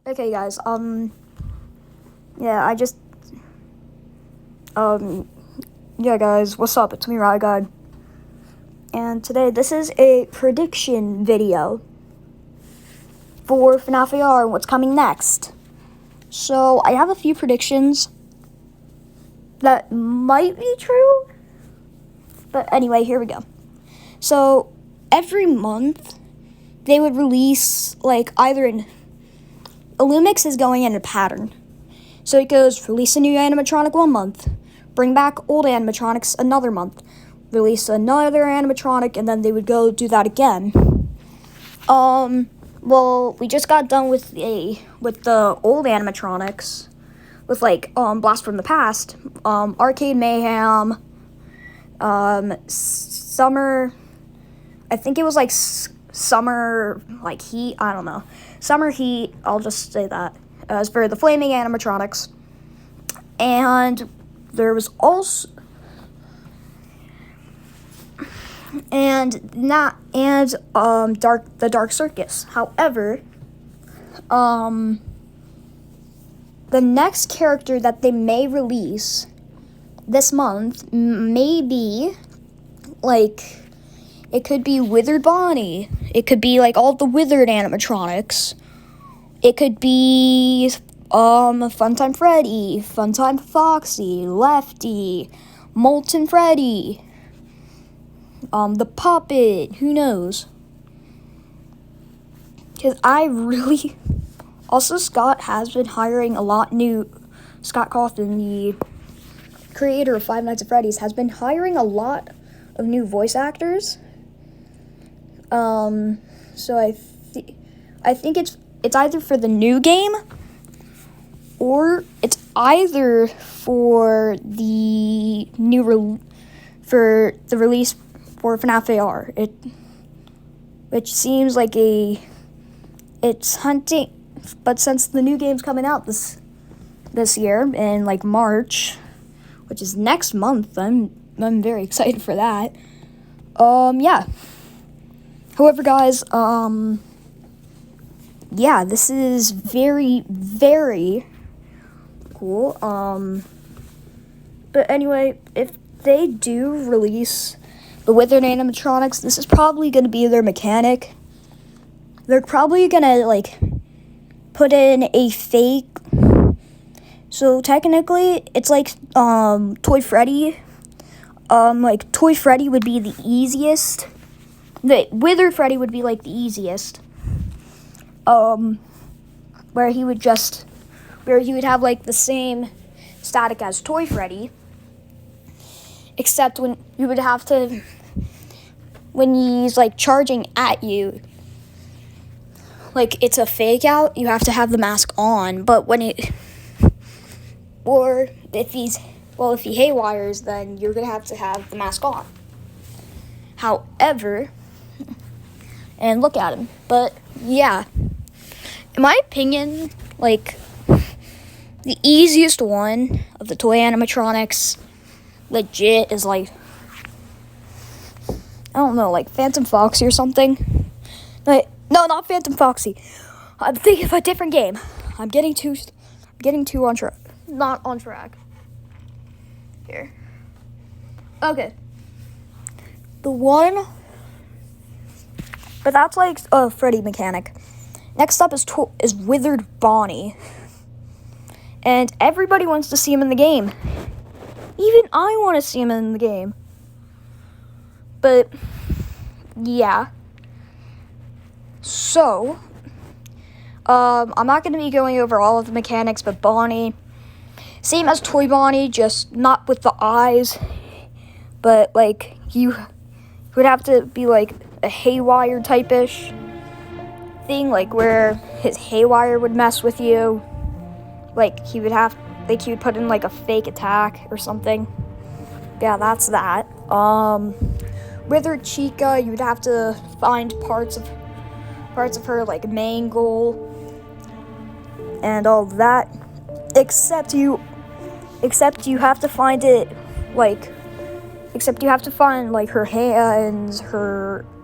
Okay, guys, yeah, yeah, guys, what's up? It's me, God. And today, this is a prediction video for fnaf AR and what's coming next. So, I have a few predictions that might be true, but anyway, here we go. So, every month, they would release, either in Illumix is going in a pattern. So it goes, release a new animatronic 1 month, bring back old animatronics another month, release another animatronic, and then they would go do that again. Well, we just got done with the old animatronics, with Blast from the Past, Arcade Mayhem, Summer, I think it was Summer, Heat, I don't know. Summer Heat, I'll just say that. As for the flaming animatronics. And there was also the Dark Circus. However, the next character that they may release this month may be it could be Withered Bonnie. It could be all the Withered animatronics. It could be Funtime Freddy, Funtime Foxy, Lefty, Molten Freddy, the Puppet, who knows? Because Scott has been hiring a lot Scott Cawthon, the creator of Five Nights at Freddy's, has been hiring a lot of new voice actors. So I think it's either for the new game, or it's either for the for the release for FNAF AR. Which seems like it's hunting, but since the new game's coming out this year in March, which is next month, I'm very excited for that. Yeah. However, guys, yeah, this is very, very cool. But anyway, if they do release the Withered animatronics, this is probably going to be their mechanic. They're probably going to, put in a fake. So technically, it's Toy Freddy. Toy Freddy would be the easiest. The Withered Freddy would be, the easiest. Where he would have, the same static as Toy Freddy. Except when you would have to, when he's, charging at you, it's a fake out, you have to have the mask on. But when if he haywires, then you're going to have the mask on. However, and look at him. But, yeah. In my opinion, the easiest one of the toy animatronics, legit, is, I don't know, Phantom Foxy or something. No, not Phantom Foxy. I'm thinking of a different game. I'm getting too on track. Not on track. Here. Okay. The one... But that's a Freddy mechanic. Next up is Withered Bonnie. And everybody wants to see him in the game. Even I want to see him in the game. But, yeah. So, I'm not going to be going over all of the mechanics, but Bonnie, same as Toy Bonnie, just not with the eyes. But, you would have to be, a haywire type-ish thing, where his haywire would mess with you. He would put in, a fake attack or something. Yeah, that's that. Withered Chica, you would have to find parts of her, mangle, and all that. Except you have to find it, except you have to find, her hands,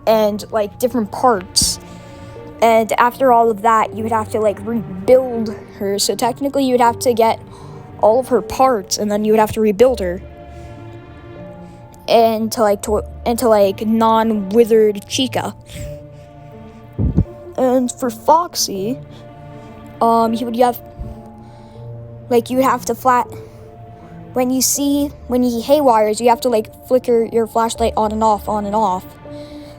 and different parts And after all of that, you would have to like rebuild her. So technically, you would have to get all of her parts, and then you would have to rebuild her into like non-withered Chica. And for Foxy, you would have to when he haywires, you have to like flicker your flashlight on and off.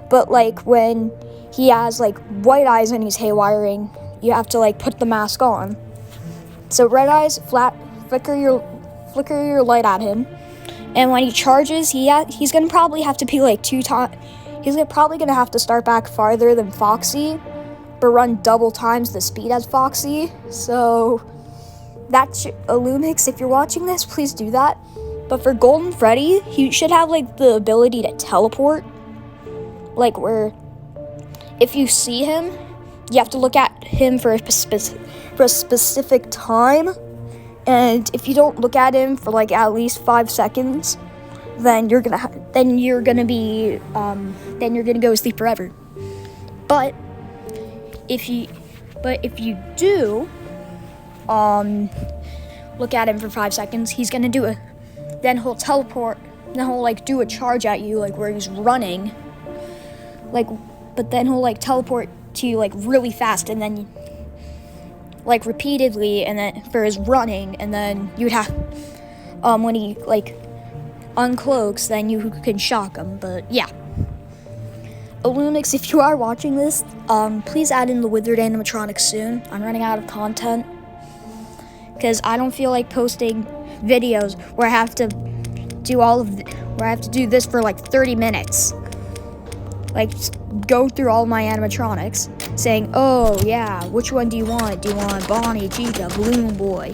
But like when he has like white eyes and he's haywiring, you have to like put the mask on. So red eyes, flicker your light at him, and when he charges, he's gonna probably have to pee like 2 times. He's probably gonna have to start back farther than Foxy, but run double times the speed as Foxy. So that's Illumix. If you're watching this, please do that. But for Golden Freddy, he should have like the ability to teleport, like where if you see him, you have to look at him for a specific time, and if you don't look at him for like at least 5 seconds, then you're gonna go sleep forever. But if you do look at him for 5 seconds, then he'll teleport, then he'll like do a charge at you, like where he's running, but then he'll like teleport to you like really fast, and then like repeatedly, and then for his running, and then you'd have when he like uncloaks, then you can shock him. But yeah, Illumix, if you are watching this, please add in the withered animatronics soon. I'm running out of content because I don't feel like posting videos where I have to do this for like 30 minutes. Like, go through all my animatronics, saying, oh yeah, which one do you want? Do you want Bonnie, Chica, Balloon Boy,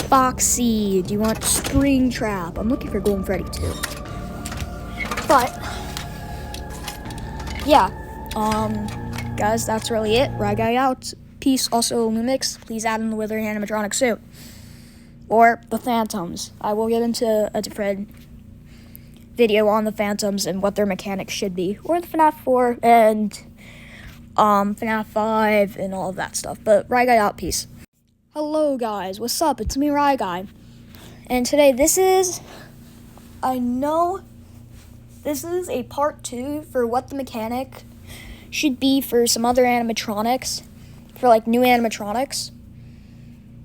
Foxy? Do you want Springtrap? I'm looking for Golden Freddy too. But yeah, guys, that's really it. Rye Guy out. Peace. Also, Illumix, please add in the withered animatronics soon. Or the Phantoms. I will get into a different video on the Phantoms and what their mechanics should be, or the FNAF 4 and FNAF 5 and all of that stuff. But Rye Guy out, peace. Hello guys, what's up? It's me, Rye Guy, and today this is a part 2 for what the mechanic should be for some other animatronics, for like new animatronics.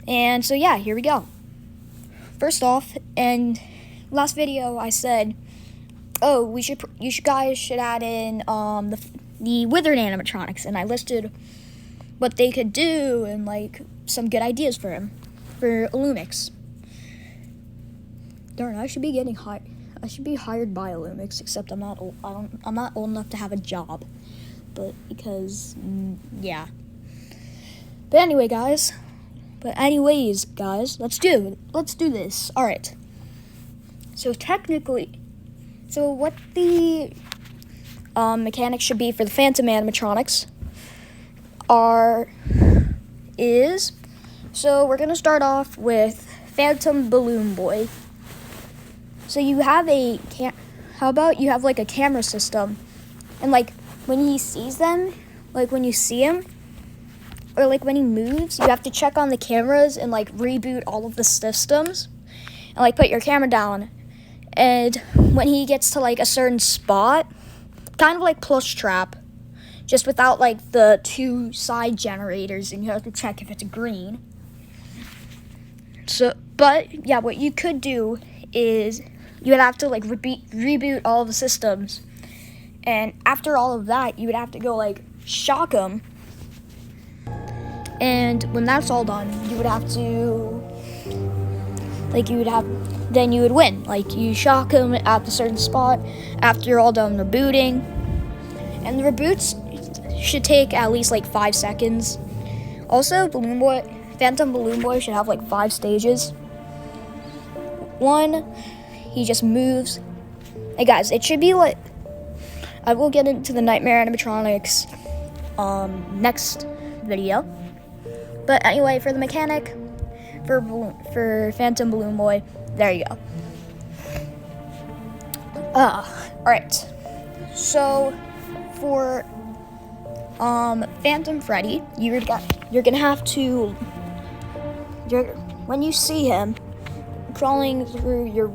And so yeah, here we go. First off, in last video I said, oh, you guys should add in the withered animatronics, and I listed what they could do and like some good ideas for Illumix. Darn, I should be hired by Illumix, except I'm not old enough to have a job. But because yeah. But anyways, guys, let's do this. All right. So what the mechanics should be for the Phantom animatronics so we're gonna start off with Phantom Balloon Boy. So you have how about you have like a camera system, and like when he sees them, like when you see him, or like when he moves, you have to check on the cameras and like reboot all of the systems, and like put your camera down. And when he gets to like a certain spot, kind of like Plush Trap, just without like the 2 side generators, and you have to check if it's green. So, but yeah, what you could do is you would have to like reboot all the systems, and after all of that, you would have to go like shock him. And when that's all done, you would have to then you would win. Like, you shock him at the certain spot after you're all done rebooting. And the reboots should take at least like 5 seconds. Also, Phantom Balloon Boy should have like 5 stages. 1, he just moves. Hey guys, it should be like, I will get into the Nightmare animatronics next video. But anyway, for the mechanic for Phantom Balloon Boy, there you go. Alright. So for Phantom Freddy, you're gonna have to, when you see him crawling through your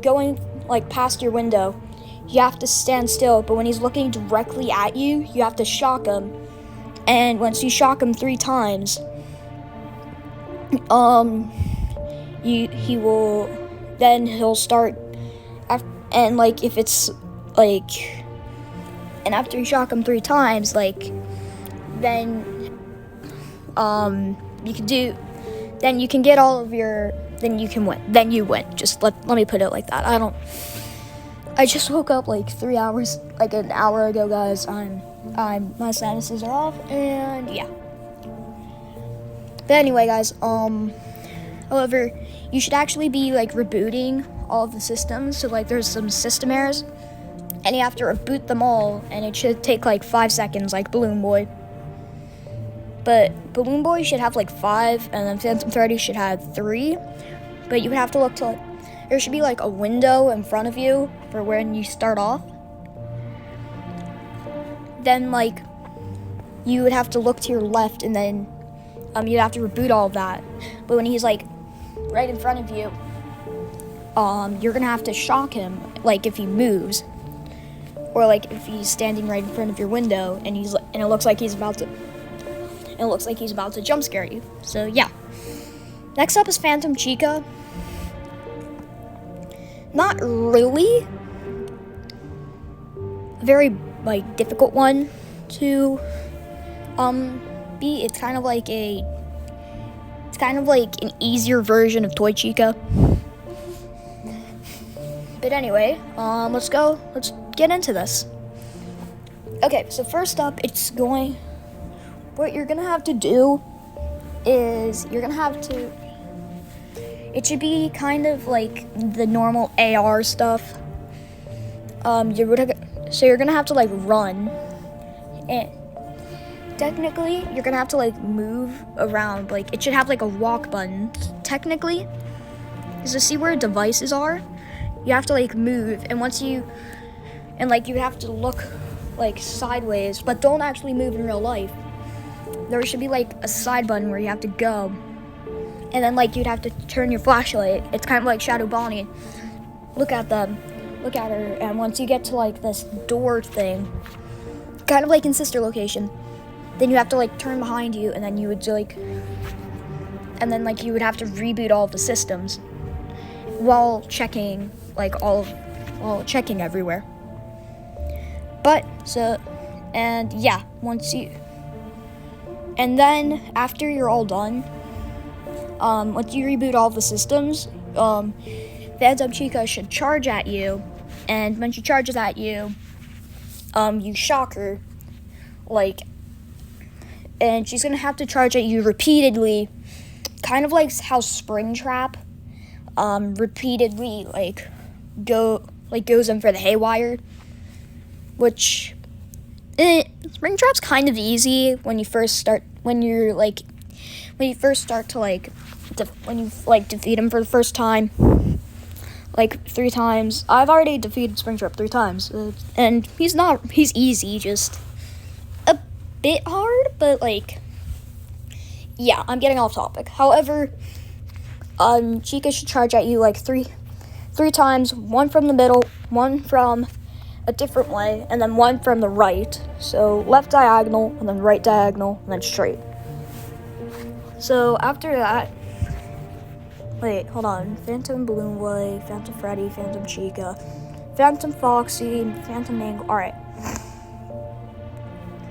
going like past your window, you have to stand still, but when he's looking directly at you, you have to shock him. And once you shock him 3 times, he'll start, and like if it's like, and after you shock him 3 times, like, then you can get all of your, then you can win. Then you win. Just let me put it like that. I just woke up like 3 hours, like an hour ago, guys. My sinuses are off, and yeah. But anyway, guys, however, you should actually be like rebooting all of the systems. So like there's some system errors, and you have to reboot them all, and it should take like 5 seconds, like Balloon Boy. But Balloon Boy should have like 5, and then Phantom Freddy should have 3. But you would have to look to, there should be like a window in front of you for when you start off. Then like you would have to look to your left, and then you'd have to reboot all of that. But when he's like right in front of you, you're gonna have to shock him, like if he moves, or like if he's standing right in front of your window and it looks like he's about to jump scare you. So yeah. Next up is Phantom Chica. Not really a very like difficult one to be. It's kind of like an easier version of Toy Chica. But anyway, let's get into this. Okay, so first up, what you're gonna have to do is it should be kind of like the normal AR stuff. You're gonna have to like run, and technically you're gonna have to like move around. Like it should have like a walk button. Technically, is to see where devices are. You have to like move, and you have to look like sideways, but don't actually move in real life. There should be like a side button where you have to go, and then like you'd have to turn your flashlight. It's kind of like Shadow Bonnie. Look at her, and once you get to like this door thing, kind of like in Sister Location, then you have to like turn behind you, and then you would you would have to reboot all of the systems while checking everywhere. And then after you're all done, once you reboot all the systems, Phantom Chica should charge at you, and when she charges at you, you shock her, and she's gonna have to charge at you repeatedly, kind of like how Springtrap, repeatedly goes in for the haywire, which Springtrap's kind of easy when you first start to defeat him for the first time, like 3 times. I've already defeated Springtrap 3 times, and he's easy, just a bit hard, but yeah, I'm getting off topic. However, Chica should charge at you like three times, 1 from the middle, 1 from a different way, and then 1 from the right. So left diagonal, and then right diagonal, and then straight. So after that, wait, hold on. Phantom Balloon Boy, Phantom Freddy, Phantom Chica, Phantom Foxy, Phantom Mangle. Alright.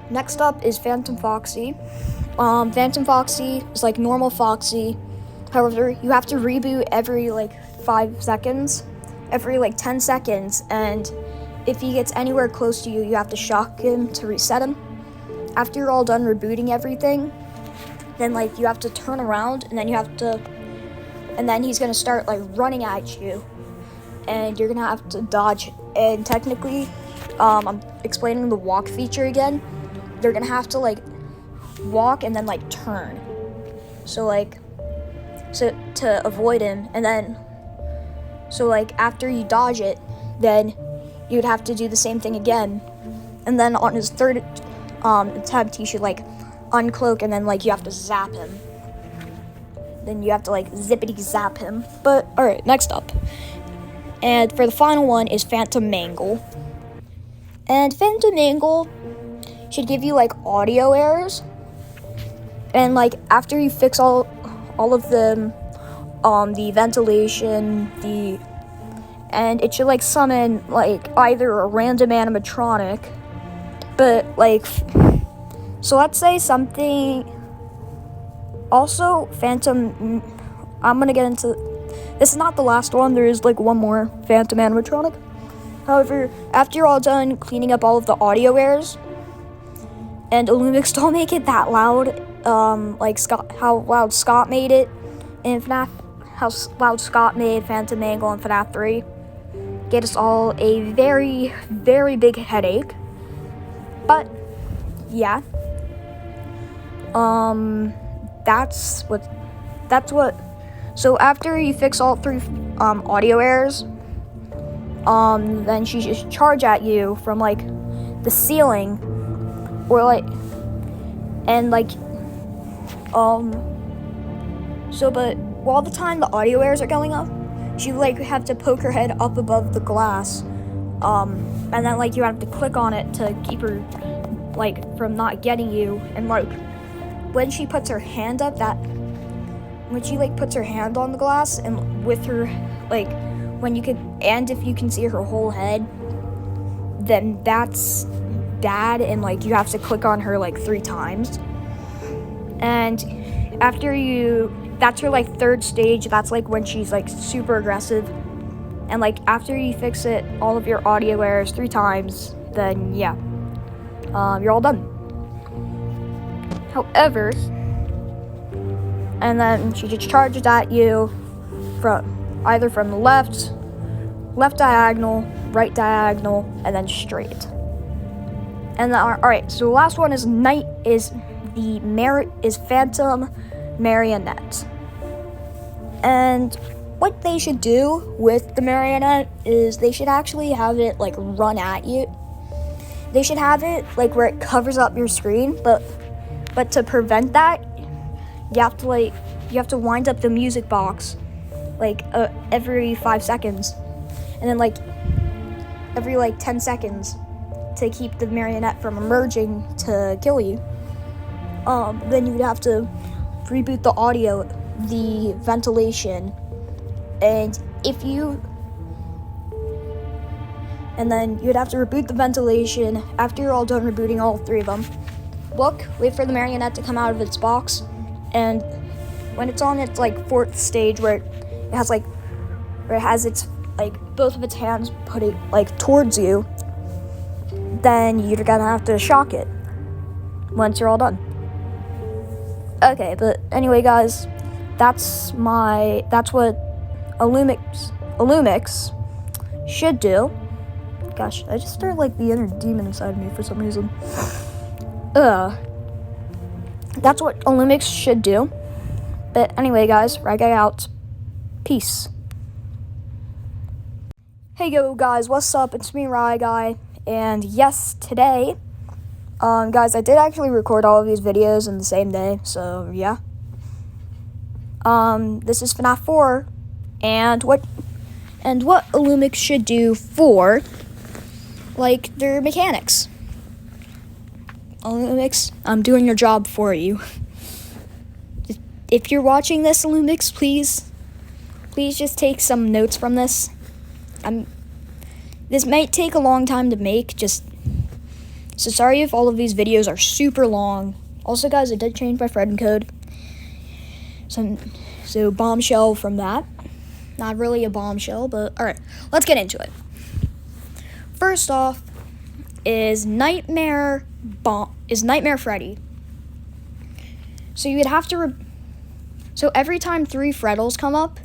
Next up is Phantom Foxy. Phantom Foxy is like normal Foxy. However, you have to reboot every 5 seconds, every 10 seconds, and if he gets anywhere close to you, you have to shock him to reset him. After you're all done rebooting everything, then you have to turn around, and then he's gonna start running at you, and you're gonna have to dodge. And technically, I'm explaining the walk feature again. They're gonna have to walk and then turn. So to avoid him, and then after you dodge it, then you'd have to do the same thing again, and then on his third attempt, he should like uncloak, and then like you have to zap him. Then you have to like zippity zap him. But alright, next up. And for the final one is Phantom Mangle. And Phantom Mangle should give you like audio errors. And like after you fix all of them, the ventilation, and it should like summon like either a random animatronic, but like, so let's say something. Also, Phantom, I'm gonna get into, this is not the last one, there is like one more Phantom animatronic. However, after you're all done cleaning up all of the audio errors, and Illumix, don't make it that loud, like how loud Scott made it in FNAF, how loud Scott made Phantom Mangle in FNAF 3. Get us all a very, very big headache. But, yeah. That's what, so after you fix all 3, audio errors, then she just charge at you from, like, the ceiling, or, like, and, like, so, but while the time the audio errors are going up, she, like, have to poke her head up above the glass, and then, like, you have to click on it to keep her, like, from not getting you, and, like, when she puts her hand up, when she, like, puts her hand on the glass, and with her, like, and if you can see her whole head, then that's bad, and, like, you have to click on her, like, 3 times, and that's her, like, 3rd stage, that's, like, when she's, like, super aggressive, and, like, after you fix all of your audio errors 3 times, then, yeah, you're all done. However, and then she just charges at you either from the left diagonal, right diagonal, and then straight. And then, all right, so the last one is Phantom Marionette. And what they should do with the marionette is they should actually have it like run at you. They should have it like where it covers up your screen, but to prevent that, you have to wind up the music box like every 5 seconds, and then like every like 10 seconds to keep the marionette from emerging to kill you. Then you would have to reboot the audio, the ventilation, and then you'd have to reboot the ventilation after you're all done rebooting all 3 of them. Wait for the marionette to come out of its box, and when it's on its like 4th stage where it has its like both of its hands put it like towards you, then you're gonna have to shock it once you're all done. Okay, but anyway, guys, that's what Illumix should do. Gosh, I just started like the inner demon inside me for some reason. That's what Illumix should do. But anyway, guys, Rye Guy out. Peace. Hey yo, guys, what's up? It's me, Rye Guy, and yes, today, guys, I did actually record all of these videos in the same day, so yeah. This is FNAF 4, and what Illumix should do for, like, their mechanics. Illumix, I'm doing your job for you. If you're watching this, Illumix, please just take some notes from this. This might take a long time to make, so sorry if all of these videos are super long. Also, guys, I did change my friend code. So bombshell from that. Not really a bombshell, but alright, let's get into it. First off is Nightmare Freddy. So you would have to so every time 3 Freddles come up,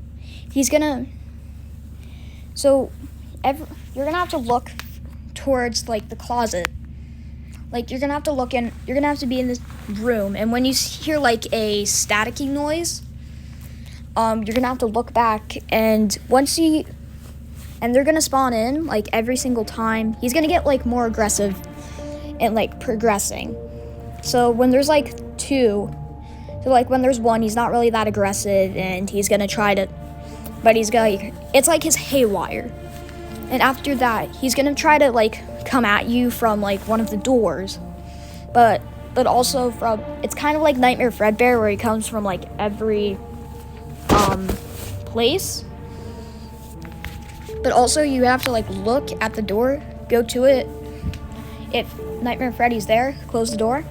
you're gonna have to look towards like the closet. Like you're gonna have to be in this room, and when you hear like a staticky noise, you're gonna have to look back, and they're gonna spawn in like every single time. He's gonna get like more aggressive and like progressing. So when there's like two, so like when there's one, he's not really that aggressive, and he's gonna try to, but he's gonna, it's like his haywire. And after that, he's gonna try to like come at you from like one of the doors, but also from, it's kind of like Nightmare Fredbear, where he comes from like every place. But also you have to like look at the door, go to it. If Nightmare Freddy's there, close the door.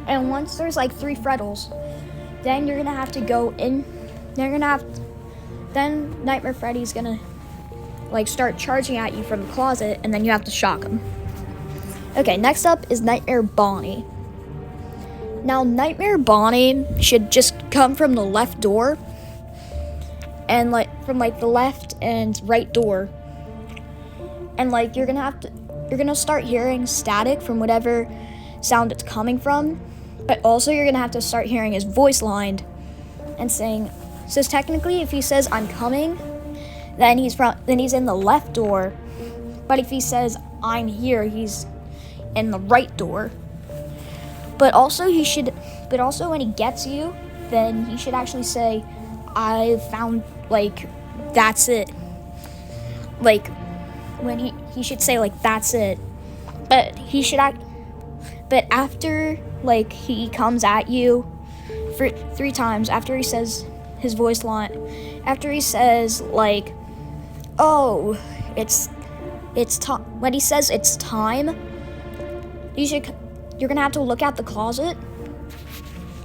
And once there's like 3 Freddles, then you're gonna have to go in. Then Nightmare Freddy's gonna like start charging at you from the closet, and then you have to shock him. Okay, next up is Nightmare Bonnie. Now Nightmare Bonnie should just come from the left door, and like from like the left and right door. And like you're gonna start hearing static from whatever sound it's coming from, but also you're gonna have to start hearing his voice lined and saying, so technically if he says I'm coming, then he's in the left door, but if he says I'm here, he's in the right door. But also when he gets you, then he should actually say, I found, like, that's it. Like, when he should say, like, that's it. But he should but after, like, he comes at you for 3 times, after he says his voice line, after he says, like, oh, it's time, when he says it's time, you're gonna have to look at the closet,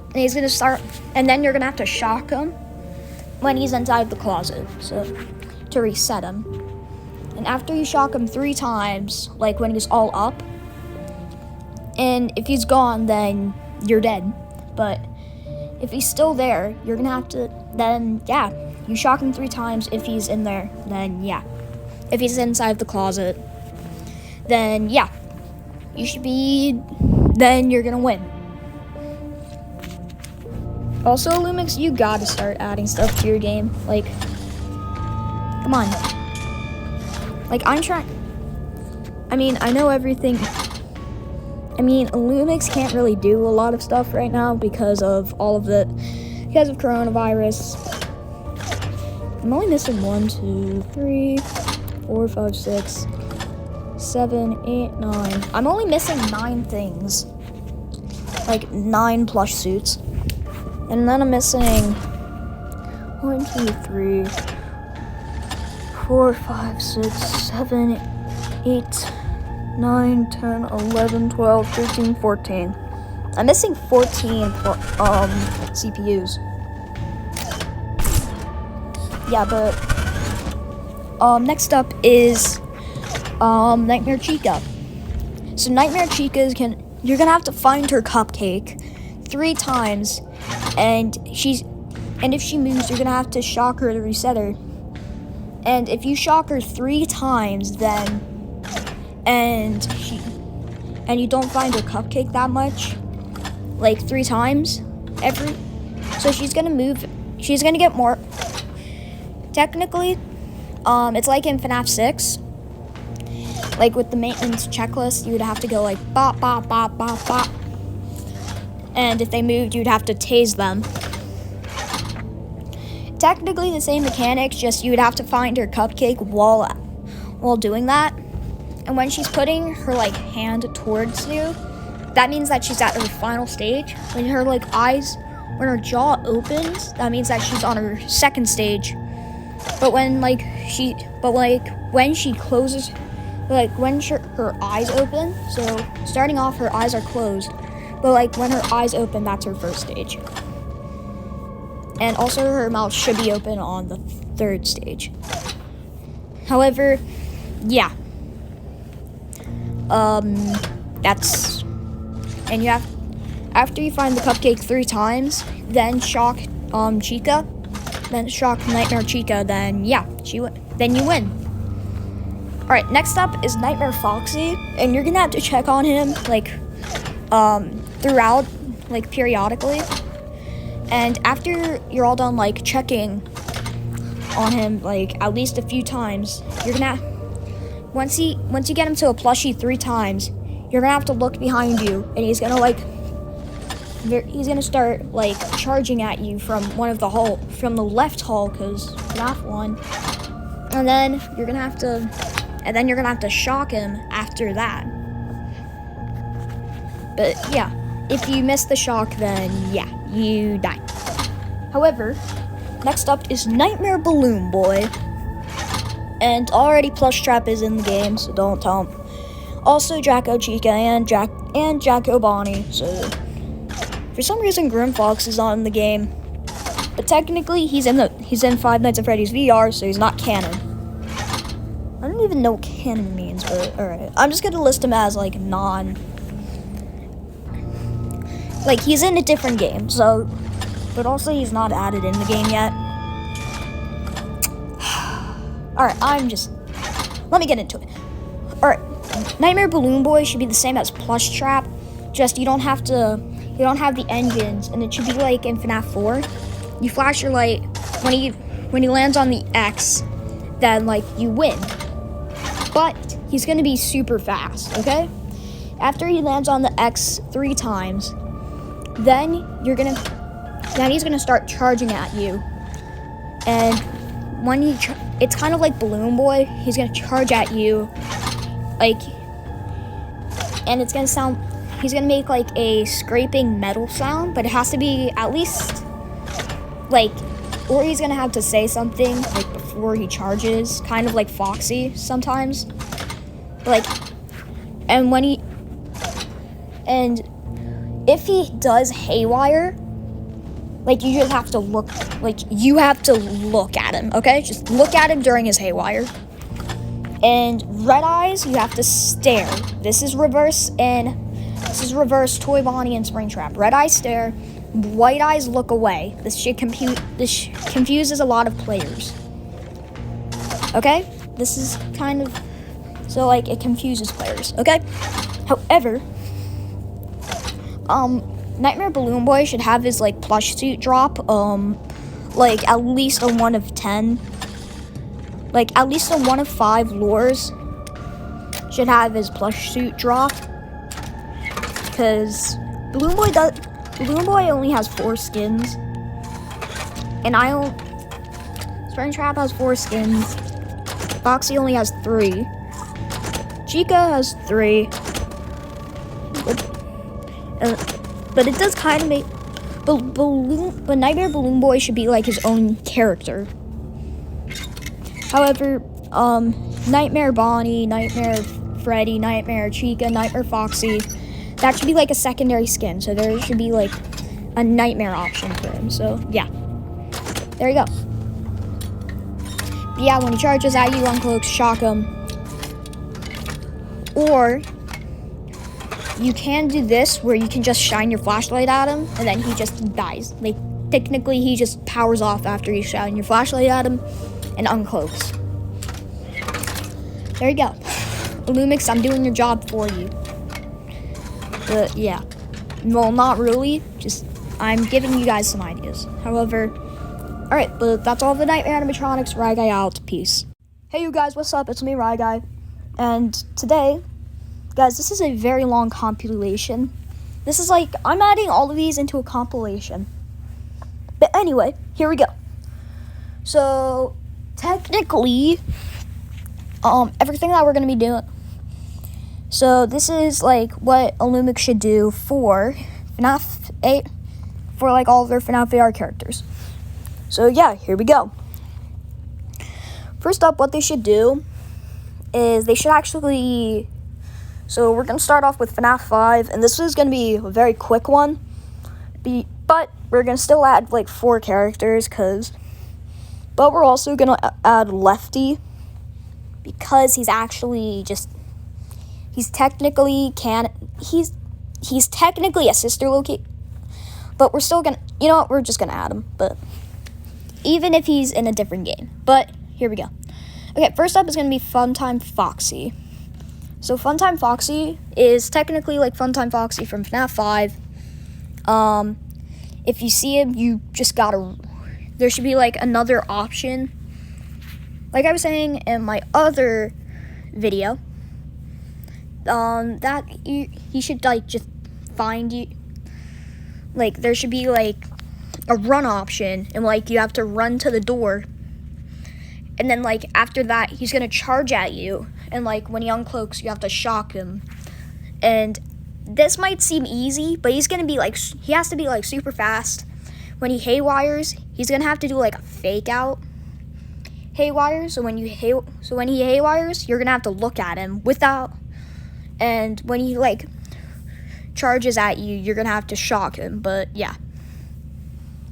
and he's gonna start, and then you're gonna have to shock him when he's inside the closet, so to reset him. And after you shock him 3 times, like when he's all up, and if he's gone, then you're dead. But if he's still there, you're gonna have to, then yeah, you shock him 3 times. If he's in there, then yeah. If he's inside the closet, then yeah, then you're gonna win. Also, Lumix, you gotta start adding stuff to your game. Like, come on. Like, I'm trying. I mean, I know everything. I mean, Lumix can't really do a lot of stuff right now because of coronavirus. I'm only missing 1, 2, 3, 4, 5, 6, 7, 8, 9. I'm only missing 9 things. Like 9 plush suits. And then I'm missing 1, 2, 3, 4, 5, 6, 7, 8, 9, 10, 11, 12, 13, 14. I'm missing 14 CPUs. Yeah, but next up is Nightmare Chica. So Nightmare Chica you're gonna have to find her cupcake 3 times, and if she moves, you're gonna have to shock her to reset her. And if you shock her 3 times, then and you don't find her cupcake that much, like 3 times so she's gonna move. She's gonna get more. Technically, it's like in FNAF 6. Like with the maintenance checklist, you would have to go like bop, bop, bop, bop, bop. And if they moved, you'd have to tase them. Technically the same mechanics, just you would have to find her cupcake while doing that. And when she's putting her like hand towards you, that means that she's at her final stage. When her when her jaw opens, that means that she's on her 2nd stage. But when when she closes, like when her eyes open, so starting off her eyes are closed, but like when her eyes open, that's her 1st stage. And also her mouth should be open on the 3rd stage. However, yeah. That's, and you have, after you find the cupcake 3 times, then shock Chica, then shock Nightmare Chica, then yeah, then you win. Alright, next up is Nightmare Foxy, and you're gonna have to check on him like throughout, like periodically. And after you're all done like checking on him like at least a few times, you're gonna, once you get him to a plushie 3 times, you're gonna have to look behind you, and he's gonna like he's gonna start like charging at you from from the left hall, because FNAF 1, and then you're gonna have to shock him after that. But yeah, if you miss the shock, then yeah, you die. However, next up is Nightmare Balloon Boy, and already Plush Trap is in the game, so don't tell him. Also Jacko Chica and Jacko Bonnie. So for some reason Grim Fox is not in the game, but technically he's in Five Nights at Freddy's VR, so he's not canon. I don't even know what canon means, but alright. I'm just gonna list him as like he's in a different game, so, but also he's not added in the game yet. Alright, let me get into it. Alright, Nightmare Balloon Boy should be the same as Plush Trap, just you don't have the engines, and it should be like in FNAF 4. You flash your light when he lands on the X, then like you win. But he's gonna be super fast, okay? After he lands on the X 3 times, then he's gonna start charging at you, and when it's kind of like Balloon Boy, he's gonna charge at you, like, and he's gonna make like a scraping metal sound, but it has to be at least like, or he's gonna have to say something like before he charges, kind of like Foxy sometimes, like, and if he does haywire, like, you just have to look at him, okay? Just look at him during his haywire. And Red Eyes, you have to stare. This is reverse Toy Bonnie and Springtrap. Red Eyes stare, White Eyes look away. This confuses a lot of players. Okay? This is kind of, so like, it confuses players, okay? However, Nightmare Balloon Boy should have his like plush suit drop, like at least a 1 of 10. Like at least a 1 of 5 lures should have his plush suit drop. Because Balloon Boy only has 4 skins. And Springtrap has 4 skins. Foxy only has 3. Chica has 3. But it does kind of make, but Nightmare Balloon Boy should be like his own character. However, Nightmare Bonnie, Nightmare Freddy, Nightmare Chica, Nightmare Foxy, that should be like a secondary skin. So there should be like a Nightmare option for him. So yeah, there you go. But yeah, when he charges at you, uncloak, shock him, or you can do this where you can just shine your flashlight at him and then he just dies. Like, technically he just powers off after you shine your flashlight at him and uncloaks. There you go. Lumix, I'm doing your job for you. But yeah. Well, not really. Just, I'm giving you guys some ideas. However, alright, but that's all the Nightmare animatronics. Ryguy out. Peace. Hey you guys, what's up? It's me, Ryguy. And today, guys, this is a very long compilation. This is like, I'm adding all of these into a compilation. But anyway, here we go. So, technically, everything that we're going to be doing. So, this is like what Illumix should do for FNAF 8, for like all of their FNAF VR characters. So, yeah, here we go. First up, what they should do is they should actually... So we're going to start off with FNAF 5, and this is going to be a very quick one, but we're going to still add like 4 characters, but we're also going to add Lefty, because he's actually just, he's technically a sister Loki, but we're still going to, you know what, we're just going to add him, but even if he's in a different game. But here we go. Okay, first up is going to be Funtime Foxy. So Funtime Foxy is technically like Funtime Foxy from FNAF 5. If you see him, you just gotta, there should be like another option. Like I was saying in my other video, that he should like just find you. like there should be like a run option, and like you have to run to the door, and then like after that he's gonna charge at you, and like when he uncloaks you have to shock him. And this might seem easy, but he has to be like super fast. When he haywires, he's gonna have to do like a fake out haywire. So when he haywires, you're gonna have to look at him without, and when he like charges at you, you're gonna have to shock him. But yeah,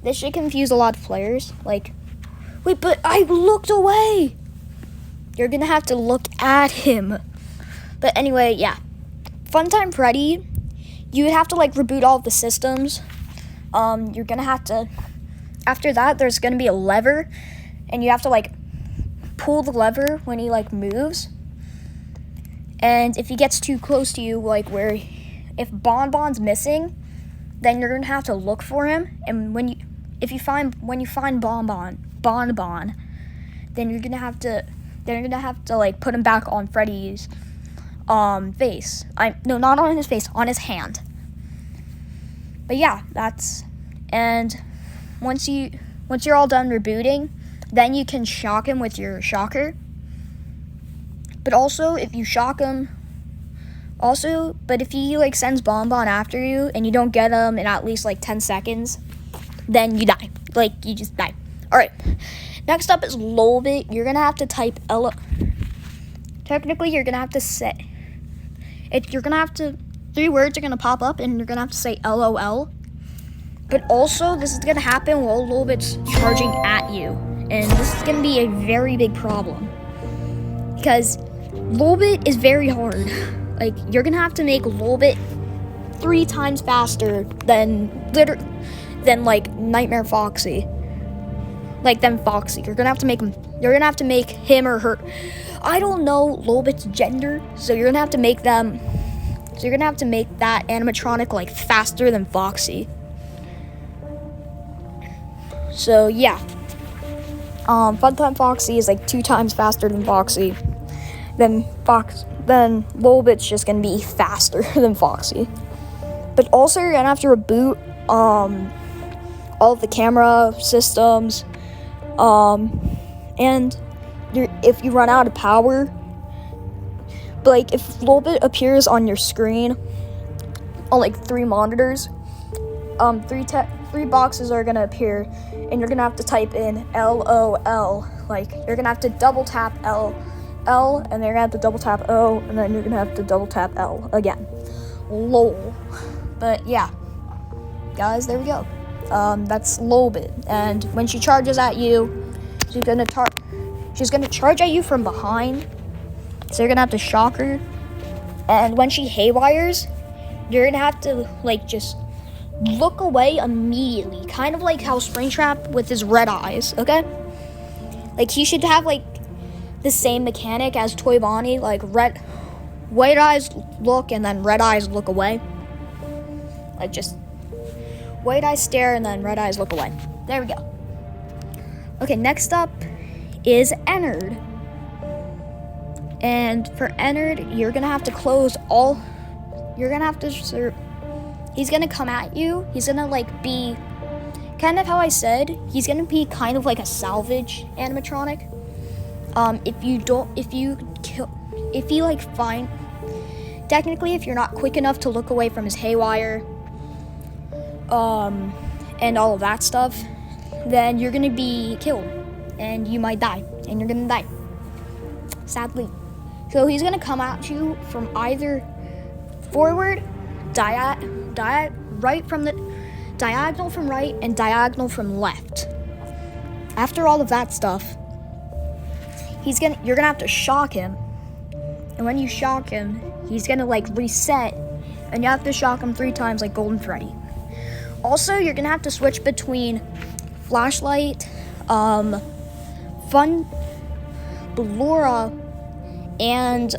this should confuse a lot of players. Like, wait, but I looked away. You're gonna have to look at him. But anyway, yeah, Funtime Freddy, you would have to like reboot all of the systems. You're gonna have to, after that there's gonna be a lever, and you have to like pull the lever when he like moves. And if he gets too close to you, like where if Bonbon's missing, then you're gonna have to look for him. And when you find Bonbon, then you're gonna have to like put him back on Freddy's face. No, not on his face, on his hand. But yeah, and once you're all done rebooting, then you can shock him with your shocker. But also, if you shock him, but if he like sends Bonbon after you and you don't get him in at least like 10 seconds, then you die. Like, you just die. Alright, next up is Lolbit. You're gonna have to type technically you're gonna have to say it. You're gonna have to, 3 words are gonna pop up and you're gonna have to say LOL. But also, this is gonna happen while Lolbit's charging at you, and this is gonna be a very big problem because Lolbit is very hard. Like, you're gonna have to make Lolbit 3 times faster than like Nightmare Foxy. Like than Foxy. You're gonna have to make him or her. I don't know Lolbit's gender, so you're gonna have to make that animatronic like faster than Foxy. So yeah. Funtime Foxy is like 2 times faster than Foxy. Then Lolbit's just gonna be faster than Foxy. But also you're gonna have to reboot all of the camera systems. And if you run out of power, but like if Lolbit appears on your screen on like 3 monitors, 3 boxes are gonna appear, and you're gonna have to type in LOL. Like, you're gonna have to double tap L, and then you're gonna have to double tap O, and then you're gonna have to double tap L again. LOL. But yeah, guys, there we go. That's Lolbit, and when she charges at you, she's gonna charge at you from behind, so you're gonna have to shock her. And when she haywires, you're gonna have to like just look away immediately, kind of like how Springtrap with his red eyes. Okay, like he should have like the same mechanic as Toy Bonnie, like white eyes look and then red eyes look away. Like just white eyes stare and then red eyes look away. There we go. Okay, next up is Ennard. And for Ennard, you're gonna have to close all. You're gonna have to. He's gonna come at you. He's gonna like be kind of how I said. He's gonna be kind of like a salvage animatronic. Technically, if you're not quick enough to look away from his haywire, and all of that stuff, then you're gonna be killed, and you might die, and you're gonna die, sadly. So he's gonna come at you from either forward, right from the diagonal from right, and diagonal from left. After all of that stuff, you're gonna have to shock him, and when you shock him, he's gonna like reset, and you have to shock him 3 times like Golden Freddy. Also, you're gonna have to switch between Flashlight, Ballora, and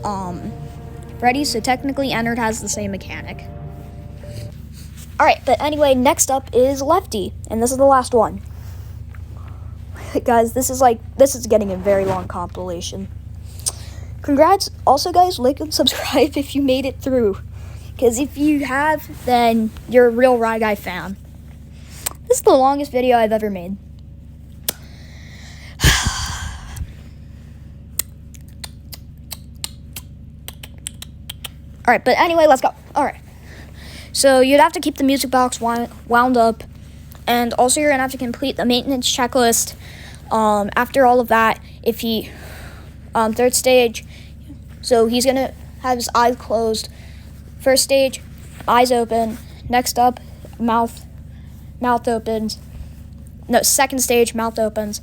Freddy. So technically, Ennard has the same mechanic. All right, but anyway, next up is Lefty, and this is the last one. Guys, this is getting a very long compilation. Congrats. Also, guys, like and subscribe if you made it through. Because if you have, then you're a real Rye Guy fan. This is the longest video I've ever made. Alright, but anyway, let's go. Alright. So you'd have to keep the music box wound up. And also you're going to have to complete the maintenance checklist. After all of that, if he... third stage, so he's going to have his eyes closed. First stage, eyes open. Next up, mouth opens. No, second stage, mouth opens.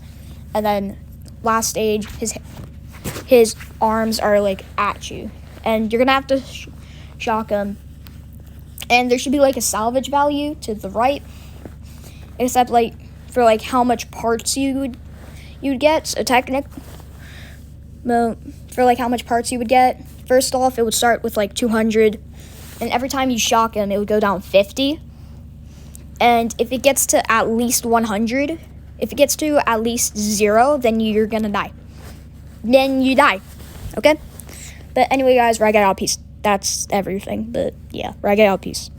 And then last stage, his arms are like at you. And you're going to have to shock him. And there should be like a salvage value to the right. Except like for like how much parts you'd get. So for like how much parts you would get. First off, it would start with like 200. And every time you shock him, it would go down 50. And if it gets to at least 100, if it gets to at least 0, then you're gonna die. Then you die. Okay? But anyway, guys, Ragged out, peace. That's everything. But yeah, Ragged out, peace.